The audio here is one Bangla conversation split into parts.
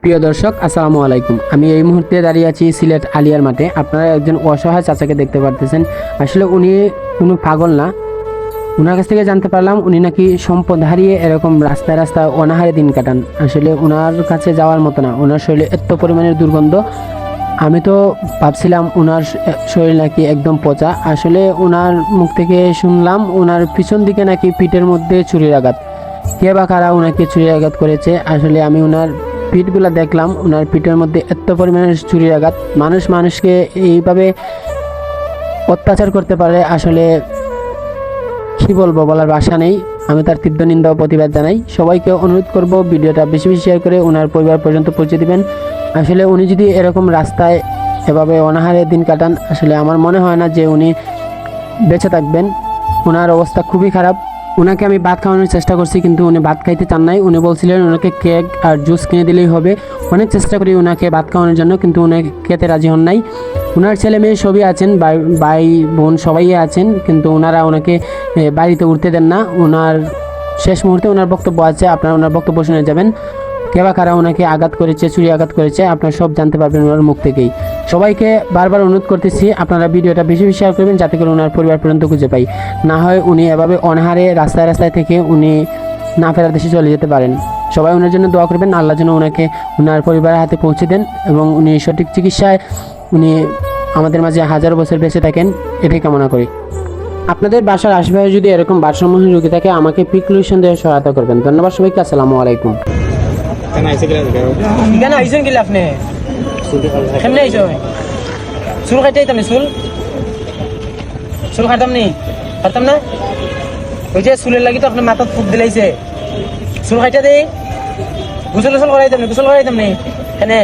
প্রিয় দর্শক, আসসালামু আলাইকুম। আমি এই মুহূর্তে দাঁড়িয়ে আছি সিলেট আলিয়ার মাঠে। আপনারা একজন অসহায় চাচাকে দেখতে পারতেছেন। আসলে উনি কোনো পাগল না। ওনার কাছ থেকে জানতে পারলাম উনি নাকি সম্পদ হারিয়ে এরকম রাস্তায় রাস্তায় অনাহারে দিন কাটান। আসলে ওনার কাছে যাওয়ার মতো না, ওনার শরীরে এত পরিমাণের দুর্গন্ধ। আমি তো ভাবছিলাম ওনার শরীর নাকি একদম পচা। আসলে ওনার মুখ থেকে শুনলাম ওনার পিছন দিকে নাকি পিঠের মধ্যে ছুরির আঘাত। কে বা কারা ওনাকে ছুরির আঘাত করেছে। আসলে আমি ওনার পিঠগুলো দেখলাম, ওনার পিঠের মধ্যে এত পরিমাণের ছুরির আঘাত। মানুষকে এইভাবে অত্যাচার করতে পারে, আসলে কি বলবো, বলার ভাষা নেই। আমি তার তীব্র নিন্দা ও প্রতিবাদ জানাই। সবাইকে অনুরোধ করব ভিডিওটা বেশি বেশি শেয়ার করে ওনার পরিবার পর্যন্ত পৌঁছে দিবেন। আসলে উনি যদি এরকম রাস্তায় এভাবে অনাহারে দিন কাটান, আসলে আমার মনে হয় না যে উনি বেঁচে থাকবেন। ওনার অবস্থা খুবই খারাপ। ওনাকে আমি ভাত খাওয়ানোর চেষ্টা করছি, কিন্তু উনি ভাত খাইতে চান নাই। উনি বলছিলেন ওনাকে কেক আর জুস কিনে দিলেই হবে। অনেক চেষ্টা করি ওনাকে ভাত খাওয়ানোর জন্য, কিন্তু উনি খেতে রাজি হন নাই। ওনার ছেলে মেয়ে সবই আছেন, ভাই বোন সবাই আছেন, কিন্তু ওনারা ওনাকে বাড়িতে উঠতে দেন না। ওনার শেষ মুহূর্তে ওনার বক্তব্য আছে, আপনারা ওনার বক্তব্য শুনে যাবেন। কে বা কারা ওনাকে আঘাত করেছে, ছুরি আঘাত করেছে, আপনারা সব জানতে পারবেন ওনার মুখ থেকেই। সবাইকে বারবার অনুরোধ করতেছি আপনারা ভিডিওটা বেশি বেশি শেয়ার করবেন, যাতে করে ওনার পরিবার পর্যন্ত খুঁজে পাই। না হয় উনি এভাবে অনাহারে রাস্তায় রাস্তায় থেকে উনি না ফেরার দেশে চলে যেতে পারেন। সবাই ওনার জন্য দোয়া করবেন, আল্লাহ যেন ওনাকে ওনার পরিবারের হাতে পৌঁছে দেন এবং উনি সঠিক চিকিৎসায় উনি আমাদের মাঝে হাজার বছর বেঁচে থাকেন, এটাই কামনা করি। আপনাদের বাসার আশেপাশে যদি এরকম ভারসাম্যহীন রোগী থাকে, আমাকে প্রিকলিউশন দিয়ে সহায়তা করবেন। ধন্যবাদ সবাইকে। আসসালামু আলাইকুম। কেন আইসেন গেলে আপনি কেমনে আইস চুল কাটাইতাম নি? চুল কাটতাম নি? কাটতাম না? ওই যে চুলের লাগি তো আপনার মাথাত ফুক দিলাইছে। চুল কাটা দেই, গোসল করাইতাম নি? গোসল করাইতাম নি? কেনে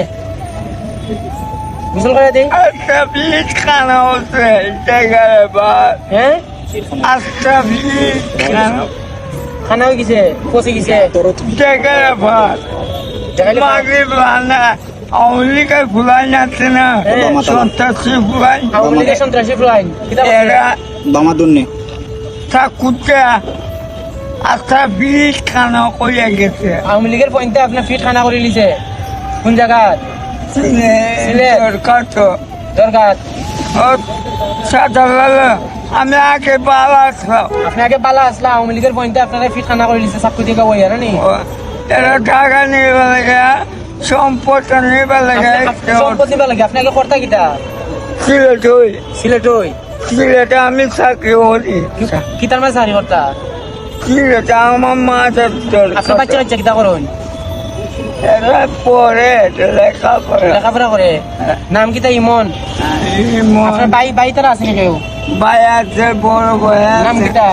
গোসল করাই দেই? হ্যাঁ, খানা হয়ে গেছে, পচে গেছে। আওয়ামী লীগের ফুলাই যাচ্ছে না, সন্ত্রাসী ফুলাই, আওয়ামী লীগের সন্ত্রাসী ফুলাই এরা কুত্তা আচ্ছা বিষ খানা করিয়া গেছে। আওয়ামী লীগের পয়েন্টে আপনার ফিট খানা করে লিছে কোন জায়গা? দরকার তো দরকার আমি আগে পালা আসলাম, আপনি আগে পালা আসলা। আওয়ামী লীগের পয়েন্টে আপনারা ফিট খানা করে লিছে সাপকু দিকে বই আর নি এরা টাকা নিয়ে লাগে, সম্পদ নিয়ে লাগে, সম্পদ নিবা লাগে। আপনি আগে কর্তা কিটা? সিলেট হই, সিলেট হই, সিলেটে আমি চাকরি করি। কি তার মাঝে সারি কর্তা? সিলেটে আমার মাছের আপনার বাচ্চা বাচ্চা কিটা করুন? এরা পরে লেখাপড়া করে। নাম কিটা? ইমন। আপনার বাই তারা আছে কেউ? ভাই আছে, বড় ভাই নাম আছে, কিটা?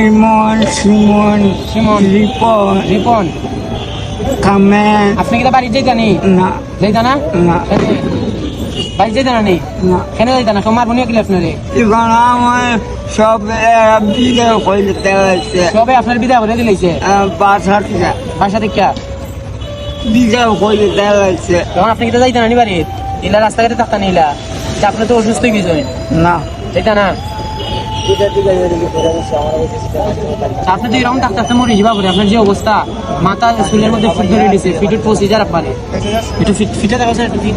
ইমন, সিমন, সিমন, রিপন, রিপন। কামে আপনি কিটা বাড়ি যাইতা নি? না যাইতা না? না বাড়ি যাইতা না নি? না। কেন যাইতা না? তোমার বোনিয়া কিলে আপনারে এখন আমার সব বিঘা হইলে দেওয়াছে, সবে আপনার বিদায় করে দিলেছে বাসা বাসা থেকে। বিঘা হইলে দেওয়াছে। তখন আপনি কিটা যাইতা না নি বাড়ি? ইলা রাস্তাঘাটে থাকতা নিলা যে আপনি তো অসুস্থ হয়ে গেছেন, না যাইতা না? আপনি তো এরকম থাকতে থাকতে মরে যাবা করে। আপনার যে অবস্থা, মাথা চুলের মধ্যে ফুট ধরে দিছে, ফিটের প্রসিজার আপনারে একটু ফিটে দেখা একটু ফিট